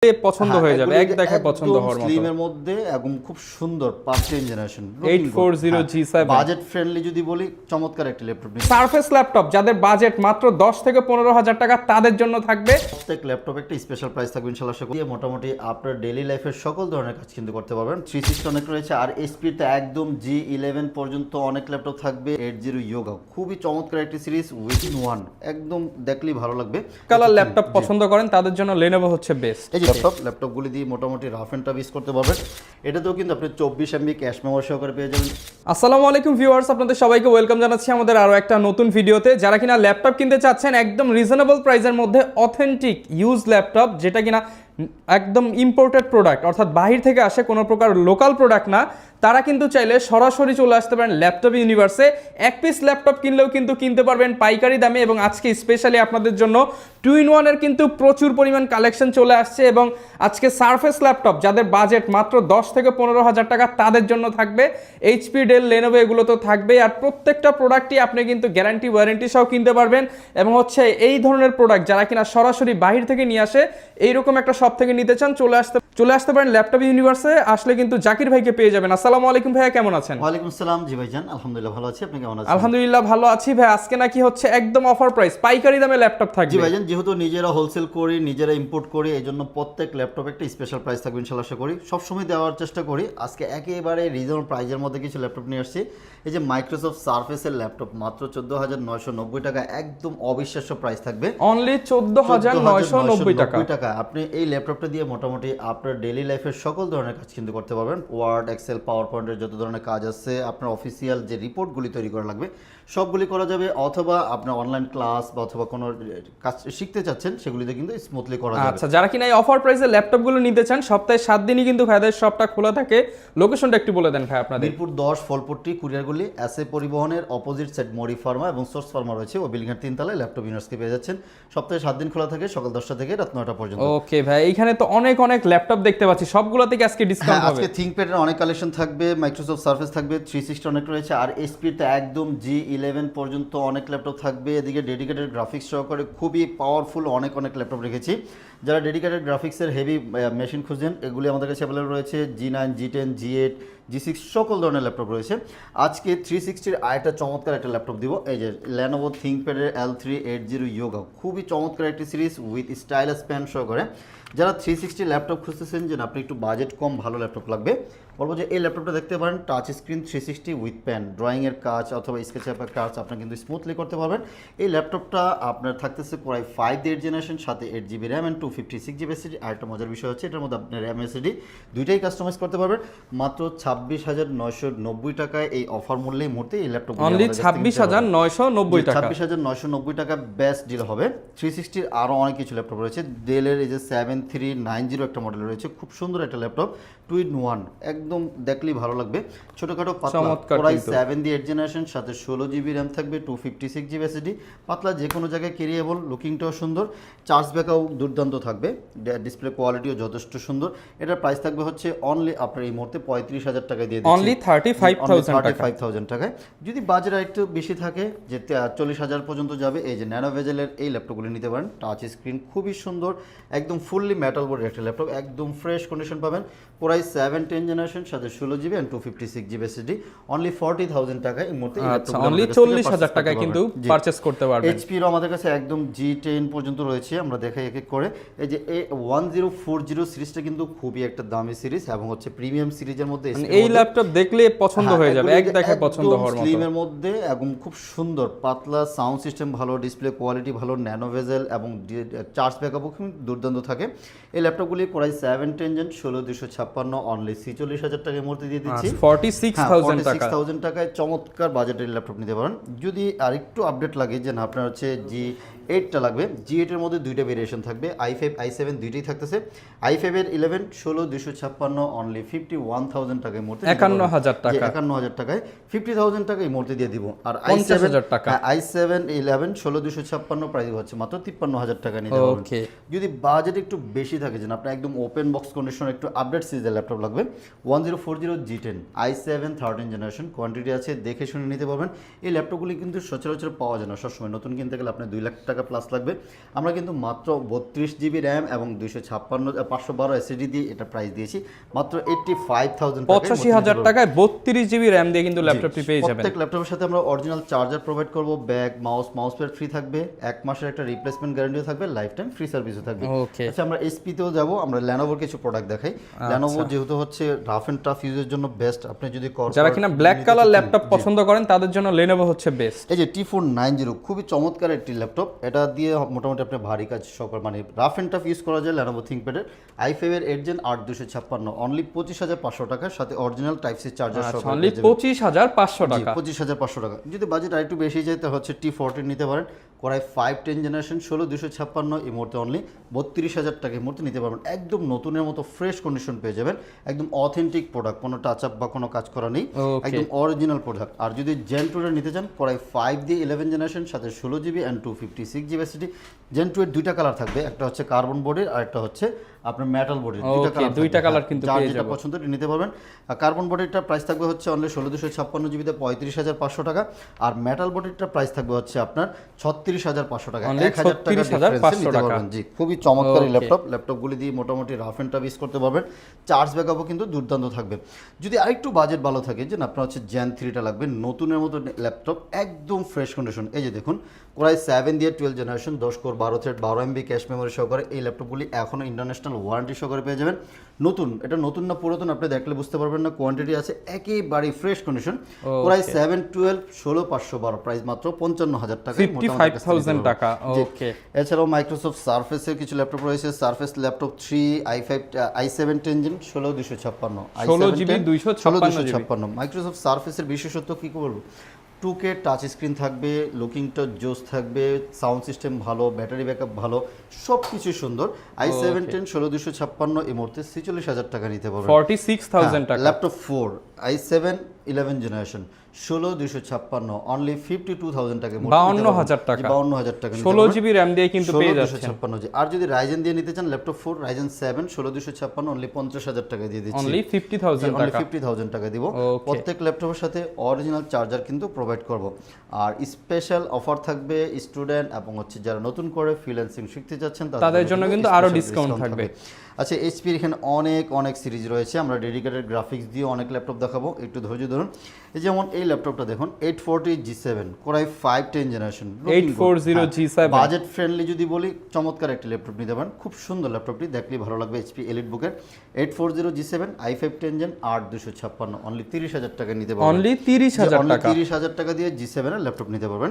পছন্দ হয়ে যাবে, এক দেখায় পছন্দ হওয়ার মতো। স্লিমের মধ্যে এবং খুব সুন্দর 5th generation 840 G7 budget friendly যদি বলি চমৎকার একটা ল্যাপটপ নিন। সারফেস ল্যাপটপ যাদের বাজেট মাত্র 10 থেকে 15,000 টাকা তাদের জন্য থাকবে। প্রত্যেক ল্যাপটপ একটা স্পেশাল প্রাইস থাকবে ইনশাআল্লাহ। আশা করি মোটামুটি আপনার ডেইলি লাইফের সকল ধরনের কাজ কিন্তু করতে পারবেন। 360 অনেক রয়েছে, আর এসপিতে একদম G11 পর্যন্ত অনেক ল্যাপটপ থাকবে। 80 ইয়োগা খুবই চমৎকার একটি সিরিজ উইথিন ওয়ান, একদম দেখলেই ভালো লাগবে। কালার ল্যাপটপ পছন্দ করেন তাদের জন্য লেনোভো হচ্ছে বেস্ট। এই যে ল্যাপটপগুলি দিয়ে মোটামুটি রাফ এন্ড টাফ ইউজ করতে পারবেন। এটাতেও কিন্তু আপনি 24 MB ক্যাশ মেমোরি সহকারে পেয়ে যাবেন। আসসালামু আলাইকুম ভিউয়ার্স, আপনাদের সবাইকে ওয়েলকাম জানাচ্ছি আমাদের আরো একটা নতুন ভিডিওতে। যারা কিনা ল্যাপটপ কিনতে চাচ্ছেন একদম রিজনেবল প্রাইসের মধ্যে অথেন্টিক ইউজ ল্যাপটপ, যেটা কিনা একদম ইম্পোর্টেড প্রোডাক্ট, অর্থাৎ বাহির থেকে আসে, কোনো প্রকার লোকাল প্রোডাক্ট না, তারা কিন্তু চাইলে সরাসরি চলে আসতে পারেন ল্যাপটপ ইউনিভার্সে। এক পিস ল্যাপটপ কিনলেও কিন্তু কিনতে পারবেন পাইকারি দামে। এবং আজকে স্পেশালি আপনাদের জন্য 2-in-1 কিন্তু প্রচুর পরিমাণ কালেকশন চলে আসছে। এবং আজকে সারফেস ল্যাপটপ যাদের বাজেট মাত্র 10 থেকে 15,000 টাকা তাদের জন্য থাকবে। এইচপি, ডেল, লেনোভো এগুলো তো থাকবেই। আর প্রত্যেকটা প্রোডাক্টই আপনি কিন্তু গ্যারান্টি ওয়ারেন্টি সহ কিনতে পারবেন। এবং হচ্ছে এই ধরনের প্রোডাক্ট যারা কিনা সরাসরি বাহির থেকে নিয়ে আসে, এইরকম একটা শপ থেকে নিতে চান, চলে আসতে পারেন ল্যাপটপ ইউনিভার্সে। আসলে কিন্তু জাকির ভাইকে পেয়ে যাবেন। আসসালামু আলাইকুম ভাইয়া, কেমন আছেন? ওয়ালাইকুম আসসালাম। জি ভাইজান, আলহামদুলিল্লাহ ভালো আছি, আপনি কেমন আছেন? আলহামদুলিল্লাহ ভালো আছি ভাই। আজকে নাকি হচ্ছে একদম অফার প্রাইস, পাইকারি দামে ল্যাপটপ থাকবে। জি ভাইজান, যেহেতু নিজেরা হোলসেল করি, নিজেরা ইম্পোর্ট করি, এই জন্য প্রত্যেক ল্যাপটপ একটা স্পেশাল প্রাইস থাকবে ইনশাআল্লাহ। আশা করি সবসময় দেওয়ার চেষ্টা করি। আজকে একেবারে রিজনেবল প্রাইসের মধ্যে কিছু ল্যাপটপ নিয়ে আসছি। এই যে মাইক্রোসফট সারফেসের ল্যাপটপ মাত্র 14,990 টাকা, একদম অবিশ্বাস্য প্রাইস থাকবে। অনলি 14,990 টাকা। আপনি এই ল্যাপটপটা দিয়ে মোটামুটি আপনার ডেইলি লাইফের সকল ধরনের কাজ কিন্তু করতে পারবেন। ওয়ার্ড, এক্সেল, পাওয়ার পয়েন্টের যত ধরনের কাজ আছে, আপনার অফিসিয়াল যে রিপোর্টগুলি তৈরি করা লাগবে সবগুলি করা যাবে। অথবা আপনার অনলাইন ক্লাস বা অথবা কোনো কাজ শিখতে চাচ্ছেন সেগুলিতে কিন্তু স্মুথলি করা যাবে। আচ্ছা, যারা কিনা এই অফার প্রাইসে ল্যাপটপগুলো নিতে চান, সপ্তাহে 7 দিনই কিন্তু ভাইদের শপটা খোলা থাকে। লোকেশনটা একটু বলে দেন ভাই আপনাদের। মিরপুর 10 ফলপট্টি কুরিয়ারগুলি এসএ পরিবহনের অপোজিট সাইড মরি ফার্মা এবং সোর্স ফার্মা রয়েছে, ও বিল্ডিংয়ের 3 তলায় ল্যাপটপ ইউনিভার্সকে পেয়ে যাচ্ছেন। সপ্তাহে 7 দিন খোলা থাকে, সকাল 10টা থেকে রাত 9টা পর্যন্ত। ওকে ভাই, এইখানে তো অনেক ল্যাপটপ দেখতে পাচ্ছি, সবগুলো থেকে আজকে ডিসকাউন্ট হবে। আজকে থিংকপ্যাডের অনেক কালেকশন থাকবে, মাইক্রোসফট সারফেস থাকবে, 360 অনেক রয়েছে, আর এসপিতে একদম G11 পর্যন্ত অনেক ল্যাপটপ থাকবে। এদিকে ডেডিকেটেড গ্রাফিক্স সহকারে খুবই পাওয়ারফুল অনেক ল্যাপটপ রেখেছি। যারা ডেডিকেটেড গ্রাফিক্সের হেভি মেশিন খুঁজছেন, এগুলি আমাদের কাছে অ্যাভেলেবল রয়েছে। G9, G10, G8, G6 সকল ধরনের ল্যাপটপ রয়েছে। আজকে 360-র আরেকটা চমৎকার একটা ল্যাপটপ দিব। এই যে লেনোভো থিংকপ্যাডের L380 ইয়োগা, খুবই চমৎকার একটি সিরিজ উইথ স্টাইলাস পেন সহকারে। যারা 360 ল্যাপটপ খুঁজতেছেন যে আপনি একটু বাজেট কম ভালো ল্যাপটপ লাগবে, বলবো যে এই ল্যাপটপটা দেখতে পারেন। টাচ স্ক্রিন 360 উইথ পেন, ড্রয়িংয়ের কাজ অথবা স্কেচ আঁকার কাজ আপনার কিন্তু স্মুথলি করতে পারবেন। এই ল্যাপটপটা আপনার থাকতেছে প্রায় 5th জেনারেশন, সাথে 8GB RAM and 256GB SSD। আর একটা মজার বিষয় হচ্ছে এটার মধ্যে আপনার র্যাম SSD দুইটাই কাস্টমাইজ করতে পারবেন। মাত্র 26,990 টাকায় এই অফার মূল্যে এই মুহূর্তে এই ল্যাপটপ অনলি 26,990 টাকা। 26,990 টাকা বেস্ট ডিল হবে। 360-র আরও অনেক কিছু ল্যাপটপ রয়েছে। ডেলের এই যে 7390 একটা মডেল রয়েছে, খুব সুন্দর একটা ল্যাপটপ, 2-in-1, একদম দেখলেই ভালো লাগবে। ছোটখাটো পাতলা, প্রায় 7th জেনারেশন, সাথে 16GB র্যাম থাকবে, 256GB SSD, পাতলা, যে কোনো জায়গায় ক্যারিয়েবল, লুকিংটাও সুন্দর, চার্জ ব্যাকআপ দুর্দান্ত থাকবে, ডিসপ্লে কোয়ালিটিও যথেষ্ট সুন্দর। এটার প্রাইস থাকবে হচ্ছে অনলি আপনার এই মুহূর্তে 35,000 টাকায় দিয়ে দিচ্ছি, অনলি 35,000 টাকায়। যদি বাজেট একটু বেশি থাকে, যে 40,000 পর্যন্ত যাবে, এই যে ন্যানো ভেজেলের এই ল্যাপটপগুলি নিতে পারেন। টাচ স্ক্রিন খুবই সুন্দর, একদম ফুললি মেটাল বোর্ডের একটা ল্যাপটপ, একদম ফ্রেশ কন্ডিশন পাবেন। প্রায় 7th জেনারেশন, সাথে 16GB and 256GB SSD, only 40,000 টাকায় এই মুহূর্তে অনলি 40,000 টাকায় কিন্তু পারচেজ করতে পারবেন। এইচপির আমাদের কাছে একদম G10 পর্যন্ত রয়েছে, আমরা দেখাই এক এক করে। এই যে A1040 সিরিজটা কিন্তু খুবই একটা দামি সিরিজ এবং হচ্ছে প্রিমিয়াম সিরিজের মধ্যে। এই ল্যাপটপ দেখলে পছন্দ হয়ে যাবে, এক দেখায় পছন্দ হওয়ার মতো। স্লিমের মধ্যে এবং খুব সুন্দর পাতলা, সাউন্ড সিস্টেম ভালো, ডিসপ্লে কোয়ালিটি ভালো, ন্যানো ভেজেল এবং চার্জ ব্যাকআপও খুব দুর্দান্ত থাকে। এই ল্যাপটপগুলি প্রায় 7th জেন, 16,256, অনলি 46,000 টাকার মধ্যে দিয়ে দিচ্ছি। 46,000 টাকায় চমৎকার বাজেটের ল্যাপটপ নিতে পারেন। যদি আরেকটু আপডেট লাগে যে না আপনার হচ্ছে G8টা লাগবে, G8 এর মধ্যে দুইটা ভেরিয়েশন থাকবে, i5, i7 দুইটাই থাকতেছে। i5 এর 11, 16,256, অনলি 51,000 টাকায় মুহূর্তে 51,000 টাকা 51,000 টাকায় 50,000 টাকা এই মুহূর্তে দিয়ে দিব। আর 50,000 টাকা i7 11 16256 প্রাইস হচ্ছে মাত্র 53,000 টাকা নিতে পারবেন। ওকে যদি বাজেট একটু বেশি থাকে যেন আপনার একদম ওপেন বক্স কন্ডিশন একটু আপডেট সিরিজের ল্যাপটপ লাগবে 1040 G10 i7 13 জেনারেশন কোয়ান্টিটি আছে, দেখে শুনে নিতে পারবেন। এই ল্যাপটপগুলি কিন্তু সচরাচর পাওয়া যায় না সবসময়, নতুন কিনতে গেলে আপনার 2 লাখ টাকা প্লাস লাগবে। আমরা কিন্তু মাত্র 32 জিবি র্যাম এবং 512 এসএসডি দিয়ে এটা প্রাইস দিয়েছি মাত্র 85,000 টাকা। 85,000 টাকায় 32 জিবি র্যাম দিয়ে কিন্তু ল্যাপটপটি পেয়ে যাবেন। প্রত্যেক ল্যাপটপের সাথে আমরা অরিজিনাল চার্জার প্রোভাইড করব, ব্যাগ, মাউস প্যাড ফ্রি থাকবে, 1 মাসের একটা রিপ্লেসমেন্ট গ্যারান্টিও থাকবে, লাইফ টাইম ফ্রি সার্ভিসও থাকবে। ওকে আচ্ছা আমরা এসপি তেও যাব, আমরা ল্যানোভোর কিছু প্রোডাক্ট দেখাই। ল্যানোভো যেহেতু হচ্ছে রাফ এন্ড টাফ ইউজের জন্য বেস্ট, আপনি যদি যারা কিনা ব্ল্যাক কালার ল্যাপটপ পছন্দ করেন তাদের জন্য Lenovo হচ্ছে বেস্ট। এই যে T490 খুবই চমৎকার একটি ল্যাপটপ, এটা দিয়ে মোটামুটি আপনি ভারী কাজ সকল মানে রাফ এন্ড টাফ ইউজ করা যায়। Lenovo ThinkPad-এর i5 এর 8 Gen 8256 অনলি 25,500 টাকা, সাথে অরিজিনাল টাইপ সি চার্জার সহ অনলি 25,500 টাকা। 25,500 টাকা। যদি বাজেট আরেকটু বেশি যায় তাহলে হচ্ছে T14 নিতে পারেন, Core i5 10 জেনারেশন 16256 এই মুহূর্তে অনলি 32,000 টাকা এই মুহূর্তে নিতে পারবেন। একদম নতুনের মতো ফ্রেশ কন্ডিশন পেয়ে যাবেন, একদম অথেন্টিক প্রোডাক্ট, কোনো টাচ আপ বা কোনো কাজ করা নেই, একদম অরিজিনাল প্রোডাক্ট। আর যদি Gen 2 এর নিতে চান Core i5 দিয়ে 11 জেনারেশন সাথে 16 GB and 256 GB SSD. Gen 2 এর দুইটা কালার থাকবে, একটা হচ্ছে কার্বন বডির আর একটা হচ্ছে আপনার মেটাল বডির। দুইটা কালার কিন্তু পেয়ে যার যেটা পছন্দ নিতে পারবেন। কার্বন বডিরটা প্রাইস থাকবে হচ্ছে অনলি 16256 জিবিতে 35,500 টাকা, আর মেটাল বডিরটা প্রাইস থাকবে হচ্ছে আপনার 36,500 টাকা, 1,000 টাকা ডিফারেন্সে নিতে পারবেন। জি খুবই চমৎকার এই ল্যাপটপগুলি দিয়ে মোটামুটি রাফ এন্ড টাফ ইউজ করতে পারবেন। চার্জ ব্যাকআপও কিন্তু দুর্দান্ত থাকবে। যদি আরেকটু বাজেট ভালো থাকে যে আপনার হচ্ছে Gen 3টা লাগবে, নতুনের মতো ল্যাপটপ, একদম ফ্রেশ কন্ডিশন। এই যে দেখুন Core i7 দিয়ে 12 generation 10 core 12 thread 12 MB cache memory সহকারে এই ল্যাপটপগুলি এখনও ইন্টারন্যাশনাল ওয়ারেন্টি সহকারে পেয়ে যাবেন। নতুন, এটা নতুন না পুরাতন আপনি দেখলে বুঝতে পারবেন না, কোয়ান্টিটি আছে একেবারে fresh condition. Core i7 12 16512 price মাত্র 55,000 টাকা, 55,000 টাকা। ওকে এছাড়াও মাইক্রোসফট সারফেসের কিছু ল্যাপটপ রয়েছে, surface laptop 3 i7 10 Gen 16256 16 GB 256 Microsoft সারফেসের বিশেষত্ব কি বলবো, 2K টাচ স্ক্রিন থাকবে, লুকিংটা জোস থাকবে, সাউন্ড সিস্টেম ভালো, ব্যাটারি ব্যাকআপ ভালো, সব কিছু সুন্দর। i7 10 16256 এই মুহূর্তে 46,000 টাকা নিতে পারবেন, 46,000 টাকা। ল্যাপটপ 4 i7 11 জেনারেশন 16256 অনলি 52,000 টাকা, 52,000 টাকা, 52,000 টাকা 16 জিবি র্যাম দিয়ে কিন্তু পেয়ে যাচ্ছেন। 16256 আর যদি রাইজেন দিয়ে নিতে চান ল্যাপটপ 4 রাইজেন 7 16256 অনলি 50,000 টাকা দিয়ে দিচ্ছি, অনলি 50,000 টাকা, টাকা, 50,000 টাকা দিব। প্রত্যেক ল্যাপটপের সাথে অরিজিনাল চার্জার কিন্তু প্রোভাইড করব। আর স্পেশাল অফার থাকবে স্টুডেন্ট এবং হচ্ছে যারা নতুন করে ফ্রিল্যান্সিং শিখতে যাচ্ছেন তাদের জন্য কিন্তু আরো ডিসকাউন্ট থাকবে। আচ্ছা এইচপির এখানে অনেক সিরিজ রয়েছে, আমরা ডেডিকেটেড গ্রাফিক্স দিয়ে অনেক ল্যাপটপ দেখাবো, একটু ধৈর্য ধরুন। এই যেমন এই ল্যাপটপটা দেখুন 840 G7 Core i5 10 generation 840 G7 budget friendly যদি বলি চমৎকার একটা ল্যাপটপ নিতে পারেন, খুব সুন্দর ল্যাপটপটি, দেখলেই ভালো লাগবে। HP EliteBook-এর 840 G7 i5 10 Gen 8256 only 30,000 টাকা নিতে পারবেন, অনলি 30,000 টাকা, 30,000 টাকা দিয়ে G7 এর ল্যাপটপ নিতে পারবেন।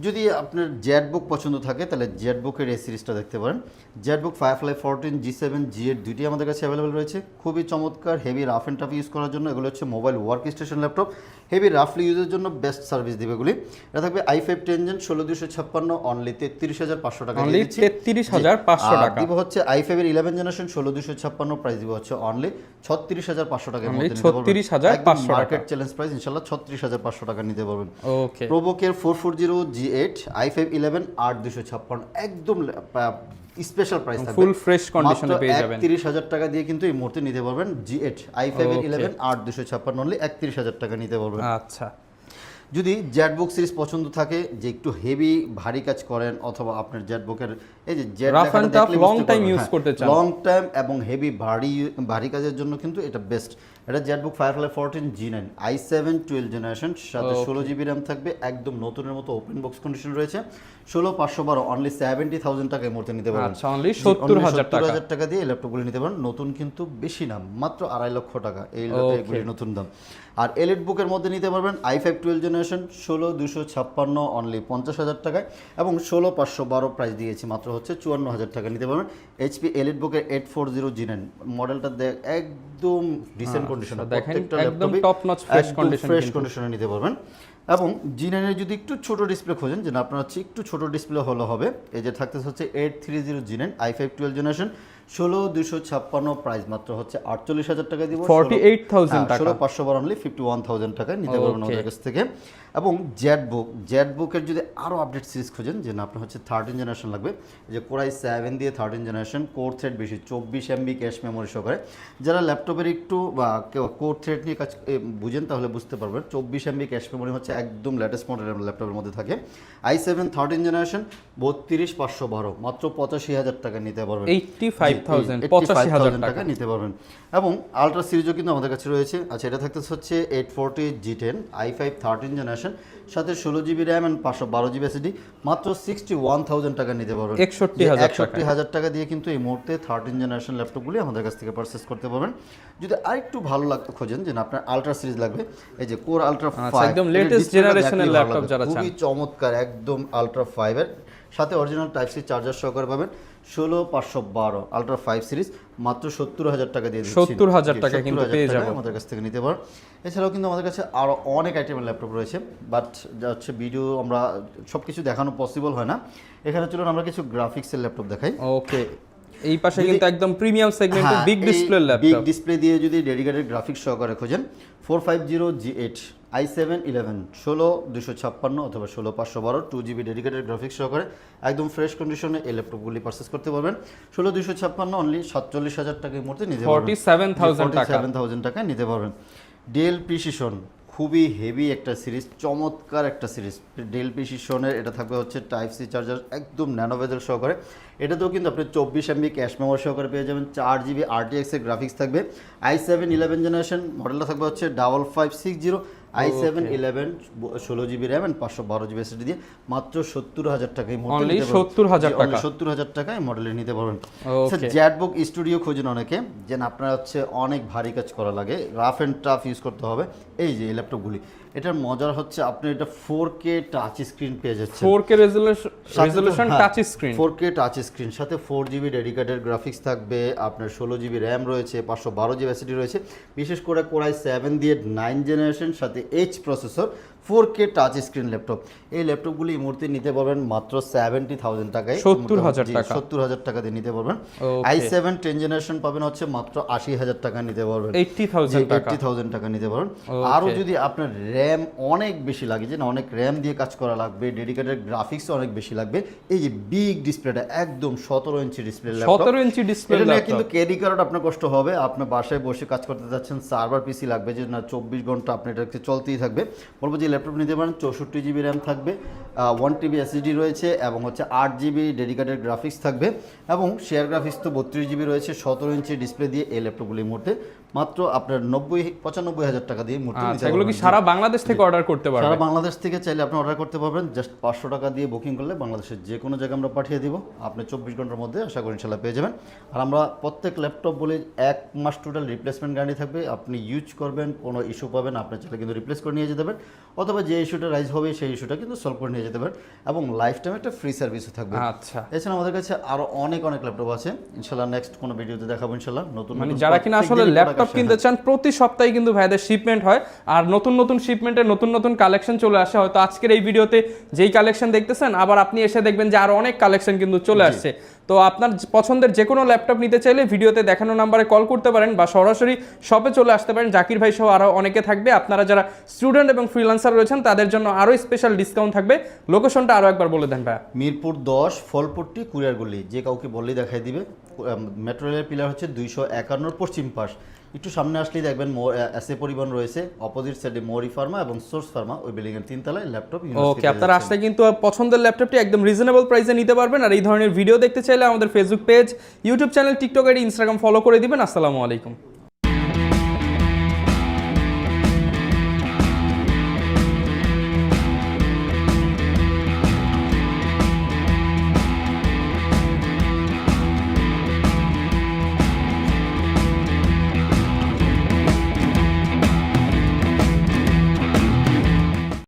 যদি আপনার জেটবুক পছন্দ থাকে তাহলে জেটবুকের এই সিরিজটা দেখতে পারেন। জেটবুক Firefly 14 G7 G8 দুইটি আমাদের কাছে অ্যাভেলেবল রয়েছে, খুবই চমৎকার, heavy rough and tough use করার জন্য। এগুলো হচ্ছে mobile work station laptop, heavy রাফলি ইউজের জন্য বেস্ট সার্ভিস দিবে এগুলি। এটা থাকবে i5 10 Gen 16256 অনলি 33,500 টাকা, অনলি 33,500 টাকা দিব হচ্ছে i5 এর 11 জেনারেশন 16256 প্রাইস দিব হচ্ছে অনলি 36,500 টাকা, অনলি 36,500 টাকা, মার্কেট চ্যালেঞ্জ প্রাইস ইনশাআল্লাহ 36,500 টাকা নিতে পারবেন। ওকে প্রোবোকের 440 G8 i5 11 8256 একদম স্পেশাল প্রাইস থাকবে, ফুল ফ্রেশ কন্ডিশনে পেয়ে যাবেন। 31,000 টাকা দিয়ে কিন্তু এই মুহূর্তে নিতে পারবেন G8 i5 11 8256 অনলি 31,000 টাকা নিতে পারবেন। আচ্ছা যদি জেটবুক সিরিজ পছন্দ থাকে যে একটু হেভি ভারী কাজ করেন, অথবা আপনার জেটবুকের এই যে জেট লং টাইম ইউজ করতে চান, লং টাইম এবং হেভি ভারী কাজের জন্য কিন্তু এটা বেস্ট। এটা Jetbook Firefly 14 G9 i7 12 generation সাথে 16 জিবি র্যাম থাকবে, একদম নতুনের মতো ওপেন বক্স কন্ডিশন রয়েছে। 16,512 অনলি 70,000 টাকা এই মুহূর্তে নিতে পারবেন। আচ্ছা অনলি 70,000 টাকা দিয়ে এই ল্যাপটপগুলো নিতে পারেন। নতুন কিন্তু বেশি না, মাত্র 2.5 লক্ষ টাকা এই ল্যাপটপগুলির নতুন দাম। আর EliteBook-এর মধ্যে নিতে পারবেন i5 12 জেনারেশন 16256 অনলি 50,000 টাকায়, এবং 16,512 প্রাইস দিয়েছি মাত্র হচ্ছে 54,000 টাকা নিতে পারবেন। HP EliteBook-এর 840 G9 মডেলটা একদম ডিসেন্ট কন্ডিশনে, প্রত্যেকটা ল্যাপটপে টপ নচ ফ্রেশ কন্ডিশনে নিতে পারবেন। এবং G9 এর যদি একটু ছোট ডিসপ্লে খোঁজেন, যেন আপনার হচ্ছে একটু ছোট ডিসপ্লে হলে হবে, এই যে থাকতেছে হচ্ছে 830 G9 i5 12 জেনারেশন 16256 প্রাইস মাত্র হচ্ছে 48,000 টাকা দিব। 48,000 টাকা। 16500 অনলি 51,000 টাকায় নিতে পারবেন আমাদের কাছ থেকে। এবং জেটবুকের যদি আরও আপডেট সিরিজ খোঁজেন, যে না আপনার হচ্ছে 13 জেনারেশন লাগবে, যে কোরাই 7 দিয়ে 13 জেনারেশন, কোর থ্রেড বেশি, 24 MB ক্যাশ মেমোরি সহকারে। যারা ল্যাপটপের একটু বা কোর থ্রেড নিয়ে কাজ বুঝেন তাহলে বুঝতে পারবেন, 24 MB ক্যাশ মেমোরি হচ্ছে একদম লেটেস্ট মডেলের ল্যাপটপের মধ্যে থাকে। i7 13 জেনারেশন 32512 মাত্র 85,000 টাকা নিতে পারবেন। 85,000 টাকা নিতে পারবেন। এবং আলট্রা সিরিজও কিন্তু আমাদের কাছে রয়েছে। আচ্ছা, এটা থাকতেছে হচ্ছে 840 G10 i5 13 জেনারেশন, সাথে 16GB RAM and 512GB SSD, মাত্র 61,000 টাকা নিতে পারবেন। 61,000 টাকা দিয়ে কিন্তু এই মুহূর্তে 13 জেনারেশন ল্যাপটপগুলি আমাদের কাছ থেকে পারচেস করতে পারবেন। যদি আরেকটু ভালো লাগতে খোঁজেন, যে আপনার আলট্রা সিরিজ লাগবে, এই যে কোর আলট্রা 5 একদম লেটেস্ট জেনারেশনের ল্যাপটপ যারা চান, খুবই চমৎকার, একদম আলট্রা 5 এর সাথে অরিজিনাল টাইপ সি চার্জার সহকারে পাবেন। 16512 আলট্রা 5 সিরিজ মাত্র 70,000 টাকা দিয়ে দিচ্ছি। 70,000 টাকা কিন্তু পেয়ে যাবেন আমাদের কাছ থেকে নিতে পারেন। এছাড়াও কিন্তু আমাদের কাছে আরো অনেক আইটেমের ল্যাপটপ রয়েছে, বাট যা হচ্ছে ভিডিও আমরা সবকিছু দেখানো পসিবল হয় না। এখানে চলুন আমরা কিছু গ্রাফিক্সের ল্যাপটপ দেখাই। ওকে, এই পাশে কিন্তু একদম প্রিমিয়াম সেগমেন্টের big display laptop. Big display দিয়ে যদি ডেডিকেটেড গ্রাফিক্স সহকারে খোঁজেন, 450 G8 i7 11 16256 অথবা 16512 2GB ডেডিকেটেড গ্রাফিক্স সহকারে একদম ফ্রেশ কন্ডিশনে এই ল্যাপটপগুলি পারচেস করতে পারবেন। 16256 অনলি 47,000 টাকার মধ্যে নিতে পারবেন। 47,000 টাকায় নিতে পারবেন। ডেল প্রিসিশন খুবই হেভি একটা সিরিজ, চমৎকার একটা সিরিজ। ডেল প্রিসিশনের এটা থাকবে হচ্ছে টাইপ সি চার্জার, একদম ন্যানো বেজেল সহকারে। এটাতেও কিন্তু আপনি 24 MB ক্যাশ মেমোরি সহকারে পেয়ে যাবেন। 4GB RTX এর গ্রাফিক্স থাকবে। i7 11 জেনারেশন মডেলটা থাকবে হচ্ছে 5560, i7 11 16GB RAM and 512GB SSD দিয়ে মাত্র 70,000 টাকায় মডেল অনলি 70,000 টাকা। 70,000 টাকায় মডেলে নিতে পারবেন। স্যার, জেটবুক স্টুডিও খোঁজেন অনেকে, যে আপনার হচ্ছে অনেক ভারী কাজ করা লাগে, রাফ এন্ড টাফ ইউজ করতে হবে। এই যে এই ল্যাপটপগুলি, এটার মজার হচ্ছে আপনি এটা 4K টাচ স্ক্রিন পেয়ে যাচ্ছেন। 4K resolution touch screen, 4K touch screen সাথে 4GB ডেডিকেটেড গ্রাফিক্স থাকবে, আপনার 16GB র্যাম রয়েছে, 512GB SSD রয়েছে। বিশেষ করে কোরাই 7 দিয়ে 9 জেনারেশন সাথে H processor, 4K touch screen laptop. এই ল্যাপটপগুলি এই মুহূর্তে নিতে পারবেন মাত্র 70,000 টাকায়। 70,000 টাকা দিয়ে নিতে পারবেন। i7 10 জেনারেশন পাবেন হচ্ছে মাত্র 80,000 টাকা নিতে পারবেন। 80,000 টাকা নিতে পারবেন। আরও যদি আপনার র্যাম অনেক বেশি লাগে, যে না অনেক র্যাম দিয়ে কাজ করা লাগবে, ডেডিকেটেড গ্রাফিক্স অনেক বেশি লাগবে, এই যে বিগ ডিসপ্লেটা, একদম 17 inch display laptop. 17 inch display এটা নিয়ে ল্যাপটপ কিন্তু ক্যারি করাটা আপনার কষ্ট হবে। আপনি বাসায় বসে কাজ করতে যাচ্ছেন, সার্ভার পিসি লাগবে, যে না 24 ঘন্টা আপনি এটাকে চলতেই থাকবে, বলবো যে ল্যাপটপ নিতে পারেন। 64GB র্যাম থাকবে, 1TB SSD রয়েছে এবং হচ্ছে 8GB ডেডিকেটেড গ্রাফিক্স থাকবে, এবং শেয়ার গ্রাফিক্স তো 32GB রয়েছে। 17 ইঞ্চি ডিসপ্লে দিয়ে এই ল্যাপটপগুলির মধ্যে মাত্র আপনার 95,000 টাকা দিয়ে মূর্তি নিতে পারবেন। এগুলো কি সারা বাংলাদেশ থেকে অর্ডার করতে পারবেন? সারা বাংলাদেশ থেকে চাইলে আপনি অর্ডার করতে পারবেন। জাস্ট 500 টাকা দিয়ে বুকিং করলে বাংলাদেশের যে কোনো জায়গায় আমরা পাঠিয়ে দিব। আপনি 24 ঘন্টার মধ্যে আশা করি ইনশাল্লাহ পেয়ে যাবেন। আর আমরা প্রত্যেক ল্যাপটপ বলে 1 মাস টোটাল রিপ্লেসমেন্ট গ্যারান্টি থাকবে। আপনি ইউজ করবেন, কোনো ইস্যু পাবেন, আপনার চাইলে কিন্তু রিপ্লেস করে নিয়ে যেতে পারেন, অথবা যে ইস্যুটা রাইজ হবে সেই ইস্যুটা কিন্তু সলভ করে নিয়ে যেতে পারেন, এবং লাইফ টাইম একটা ফ্রি সার্ভিসও থাকবে। আচ্ছা, এছাড়া আমাদের কাছে আরো অনেক ল্যাপটপ আছে, ইনশাল্লাহ নেক্সট কোনো ভিডিওতে দেখাবো ইনশাল্লাহ। নতুন মানে যারা কিনা আসলে ল্যাপটপ কিনতে চান, প্রতি সপ্তাহে কিন্তু ভাইদের শিপমেন্ট হয়, আর নতুন শিপমেন্টে নতুন কালেকশন চলে আসে। হয়তো আজকের এই ভিডিওতে যেই কালেকশন দেখতেছেন, আবার আপনি এসে দেখবেন যে আরো অনেক কালেকশন কিন্তু চলে আসছে। তো আপনার পছন্দের যে কোনো ল্যাপটপ নিতে চাইলে ভিডিওতে দেখানো নাম্বারে কল করতে পারেন, বা সরাসরি শপে চলে আসতে পারেন। জাকির ভাই সহ আরো অনেকে থাকবে। আপনারা যারা স্টুডেন্ট এবং ফ্রিল্যান্সার রয়েছেন তাদের জন্য আরো স্পেশাল ডিসকাউন্ট থাকবে। লোকেশনটা আরো একবার বলে দেন ভাই। মিরপুর 10 ফলপট্টি কুরিয়ারগুলি, যে কাউকে বললেই দেখাই দিবে। মেট্রো রেলের পিলার হচ্ছে 251 পশ্চিম পাশ। একটু সামনে আসলেই দেখবেন এসএ পরিবহন রয়েছে, অপোজিট সাইডে মরি ফার্মা এবং সোর্স ফার্মা, ওই বিল্ডিং এর 3 তলায় ল্যাপটপ। ওকে, আপনারা আসলে কিন্তু পছন্দের ল্যাপটপটি একদম রিজনেবল প্রাইসে নিতে পারবেন। আর এই ধরনের ভিডিও দেখতে চাইলে আমাদের Facebook page, YouTube channel, TikTok ID, Instagram follow করে দিবেন। আসসালামু আলাইকুম।